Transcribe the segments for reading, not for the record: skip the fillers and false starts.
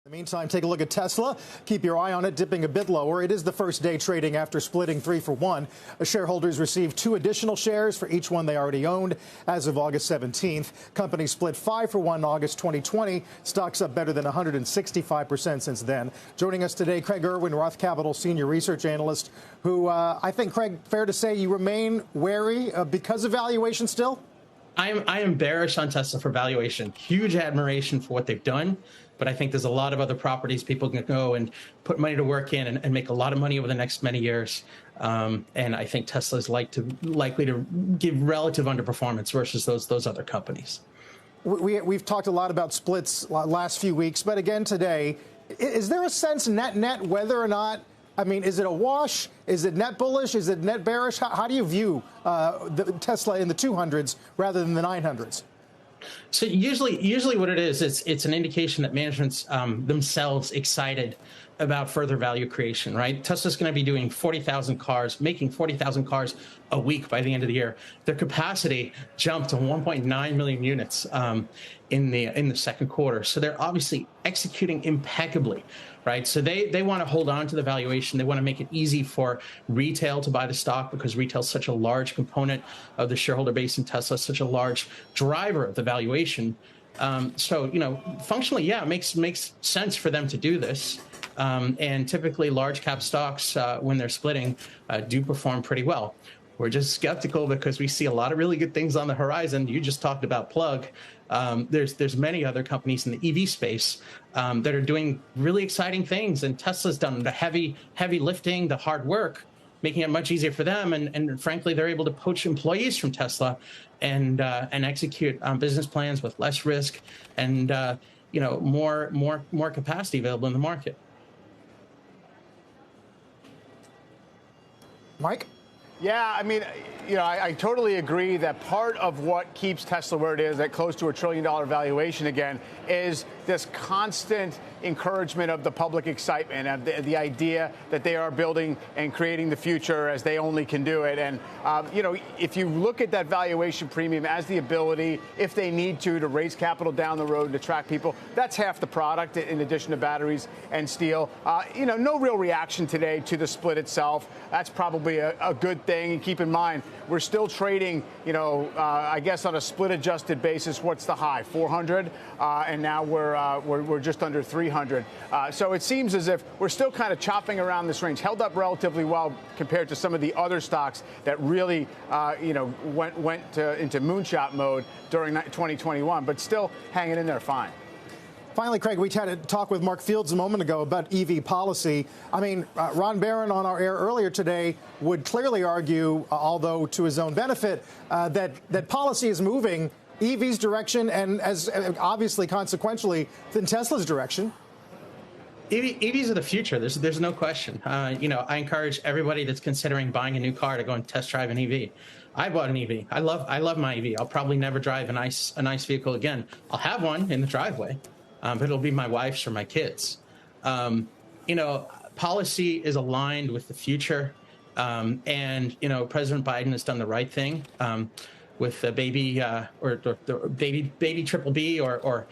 In the meantime, take a look at Tesla. Keep your eye on it, dipping a bit lower. It is the first day trading after splitting 3-for-1. Shareholders received 2 additional shares for each one they already owned as of August 17th. Company split 5-for-1 in August 2020. Stocks up better than 165% since then. Joining us today, Craig Irwin, Roth Capital Senior Research Analyst, who I think, Craig, fair to say you remain wary because of valuation still? I am bearish on Tesla for valuation. Huge admiration for what they've done, but I think there's a lot of other properties people can go and put money to work in and make a lot of money over the next many years. And I think Tesla is likely to give relative underperformance versus those other companies. We've talked a lot about splits last few weeks, but again today, is there a sense net whether or not, I mean, is it a wash? Is it net bullish? Is it net bearish? How do you view the Tesla in the 200s rather than the 900s? So usually what it is, it's an indication that management's themselves excited about further value creation, right? Tesla's going to be doing 40,000 cars, making 40,000 cars a week by the end of the year. Their capacity jumped to 1.9 million units in the second quarter. So they're obviously executing impeccably, right? So they want to hold on to the valuation. They want to make it easy for retail to buy the stock because retail is such a large component of the shareholder base in Tesla, such a large driver of the valuation. So, you know, functionally, yeah, it makes sense for them to do this. And typically large cap stocks, when they're splitting, do perform pretty well. We're just skeptical because we see a lot of really good things on the horizon. You just talked about Plug. There's many other companies in the EV space that are doing really exciting things. And Tesla's done the heavy lifting, the hard work, making it much easier for them. And frankly, they're able to poach employees from Tesla and execute business plans with less risk and you know, more capacity available in the market. Mike? Yeah, I mean, you know, I totally agree that part of what keeps Tesla where it is, at close to $1 trillion valuation again, is this constant encouragement of the public excitement and the idea that they are building and creating the future as they only can do it. And, you know, if you look at that valuation premium as the ability, if they need to raise capital down the road to attract people, that's half the product in addition to batteries and steel. You know, no real reaction today to the split itself. That's probably a good thing. And keep in mind, we're still trading, you know, I guess on a split adjusted basis, what's the high? 400, and now we're just under 300. So it seems as if we're still kind of chopping around this range, held up relatively well compared to some of the other stocks that really, you know, went into moonshot mode during 2021, but still hanging in there fine. Finally, Craig, we had a talk with Mark Fields a moment ago about EV policy. I mean, Ron Barron on our air earlier today would clearly argue, although to his own benefit, that policy is moving EV's direction and as obviously consequentially than Tesla's direction. EVs are the future. There's no question. You know, I encourage everybody that's considering buying a new car to go and test drive an EV. I bought an EV. I love my EV. I'll probably never drive a nice vehicle again. I'll have one in the driveway. But it'll be my wife's or my kids. You know, policy is aligned with the future. And, you know, President Biden has done the right thing with the baby or the baby triple B or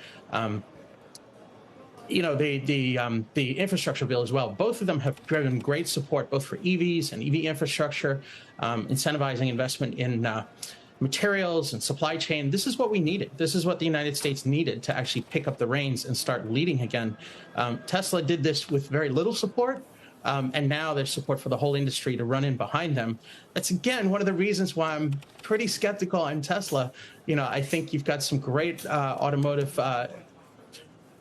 you know, the infrastructure bill as well. Both of them have driven great support, both for EVs and EV infrastructure, incentivizing investment in materials and supply chain. This is what we needed. This is what the United States needed to actually pick up the reins and start leading again. Tesla did this with very little support, and now there's support for the whole industry to run in behind them. That's, again, one of the reasons why I'm pretty skeptical on Tesla. You know, I think you've got some great automotive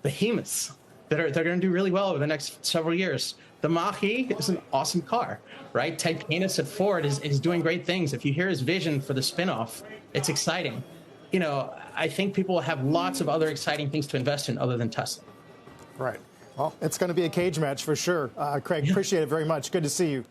behemoths that are going to do really well over the next several years. The Mach-E is an awesome car, right? Ted Keynes at Ford is doing great things. If you hear his vision for the spinoff, it's exciting. You know, I think people have lots of other exciting things to invest in other than Tesla. Right. Well, it's going to be a cage match for sure. Craig, appreciate it very much. Good to see you.